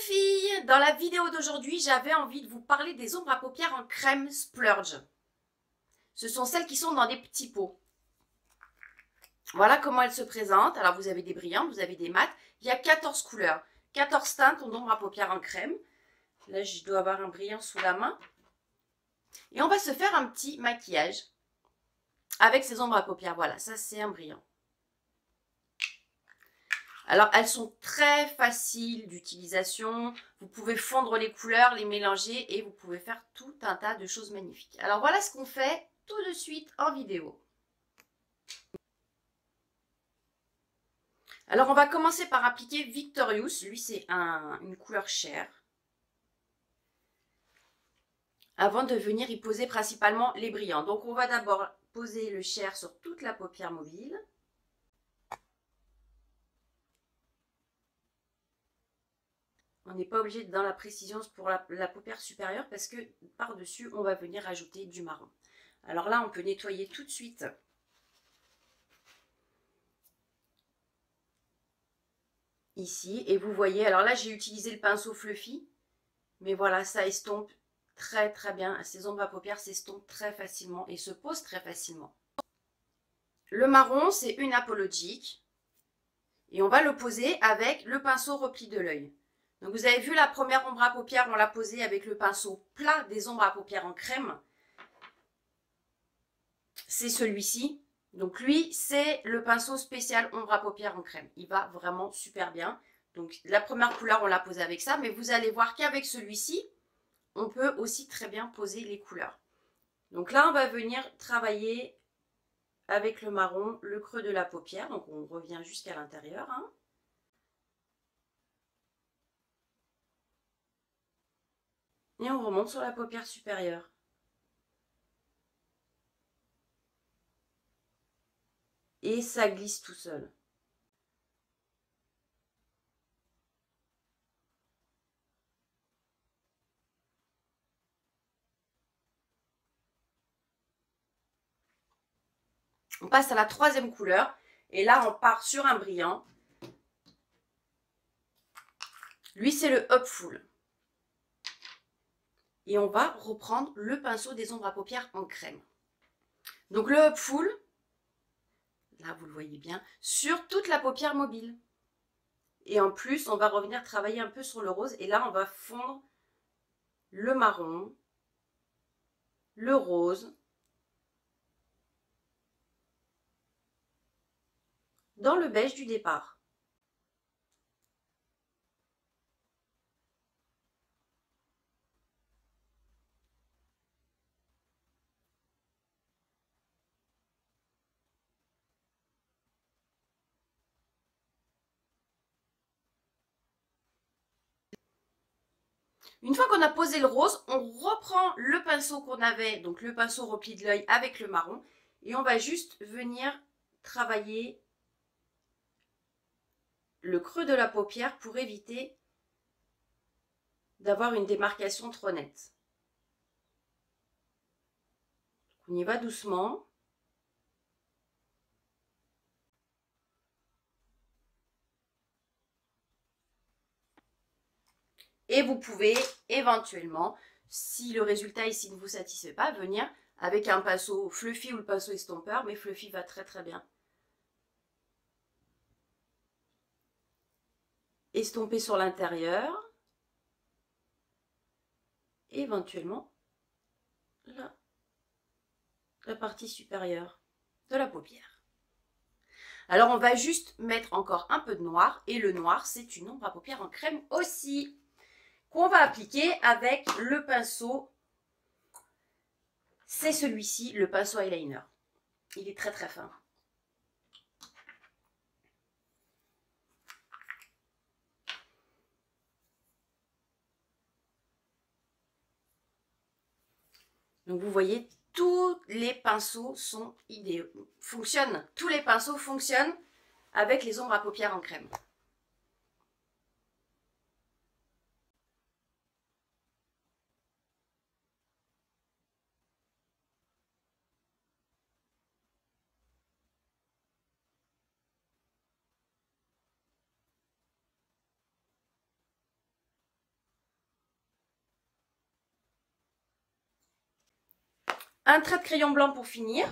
filles, dans la vidéo d'aujourd'hui, j'avais envie de vous parler des ombres à paupières en crème Splurge. Ce sont celles qui sont dans des petits pots. Voilà comment elles se présentent. Alors vous avez des brillantes, vous avez des mates. Il y a 14 couleurs, 14 teintes d'ombres à paupières en crème. Là, je dois avoir un brillant sous la main. Et on va se faire un petit maquillage avec ces ombres à paupières. Voilà, ça c'est un brillant. Alors, elles sont très faciles d'utilisation. Vous pouvez fondre les couleurs, les mélanger et vous pouvez faire tout un tas de choses magnifiques. Alors, voilà ce qu'on fait tout de suite en vidéo. Alors, on va commencer par appliquer Victorious. Lui, c'est une couleur chair. Avant de venir y poser principalement les brillants. Donc, on va d'abord poser le chair sur toute la paupière mobile. On n'est pas obligé d'être dans la précision pour la paupière supérieure parce que par-dessus, on va venir ajouter du marron. Alors là, on peut nettoyer tout de suite. Ici, et vous voyez, alors là, j'ai utilisé le pinceau Fluffy. Mais voilà, ça estompe très très bien. Ces ombres à paupières s'estompent très facilement et se posent très facilement. Le marron, c'est une apologique. Et on va le poser avec le pinceau repli de l'œil. Donc vous avez vu la première ombre à paupières, on l'a posée avec le pinceau plat des ombres à paupières en crème. C'est celui-ci. Donc lui, c'est le pinceau spécial ombre à paupières en crème. Il va vraiment super bien. Donc la première couleur, on l'a posée avec ça. Mais vous allez voir qu'avec celui-ci, on peut aussi très bien poser les couleurs. Donc là, on va venir travailler avec le marron, le creux de la paupière. Donc on revient jusqu'à l'intérieur. Et on remonte sur la paupière supérieure. Et ça glisse tout seul. On passe à la troisième couleur. Et là, on part sur un brillant. Lui, c'est le Hopeful. Et on va reprendre le pinceau des ombres à paupières en crème. Donc le Hopeful, là vous le voyez bien, sur toute la paupière mobile. Et en plus, on va revenir travailler un peu sur le rose. Et là, on va fondre le marron, le rose, dans le beige du départ. Une fois qu'on a posé le rose, on reprend le pinceau qu'on avait, donc le pinceau repli de l'œil avec le marron, et on va juste venir travailler le creux de la paupière pour éviter d'avoir une démarcation trop nette. On y va doucement. Et vous pouvez éventuellement, si le résultat ici ne vous satisfait pas, venir avec un pinceau Fluffy ou le pinceau estompeur, mais Fluffy va très très bien. Estomper sur l'intérieur. Et éventuellement, là, la partie supérieure de la paupière. Alors on va juste mettre encore un peu de noir. Et le noir, c'est une ombre à paupières en crème aussi, qu'on va appliquer avec le pinceau. C'est celui-ci, le pinceau eyeliner. Il est très très fin. Donc vous voyez, tous les pinceaux sont idéaux, fonctionnent. Tous les pinceaux fonctionnent avec les ombres à paupières en crème. Un trait de crayon blanc pour finir.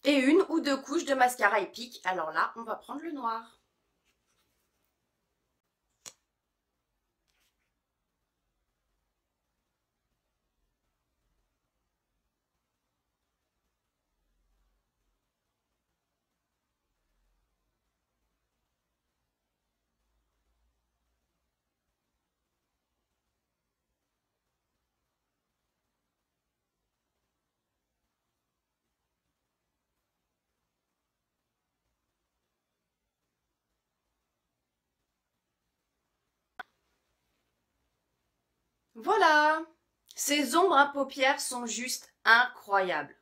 Et une ou deux couches de mascara épique. Alors là, on va prendre le noir. Voilà! Ces ombres à paupières sont juste incroyables.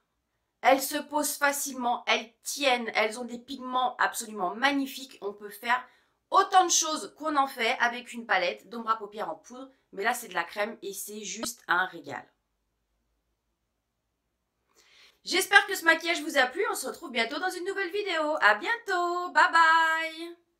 Elles se posent facilement, elles tiennent, elles ont des pigments absolument magnifiques. On peut faire autant de choses qu'on en fait avec une palette d'ombre à paupières en poudre. Mais là, c'est de la crème et c'est juste un régal. J'espère que ce maquillage vous a plu. On se retrouve bientôt dans une nouvelle vidéo. À bientôt! Bye bye!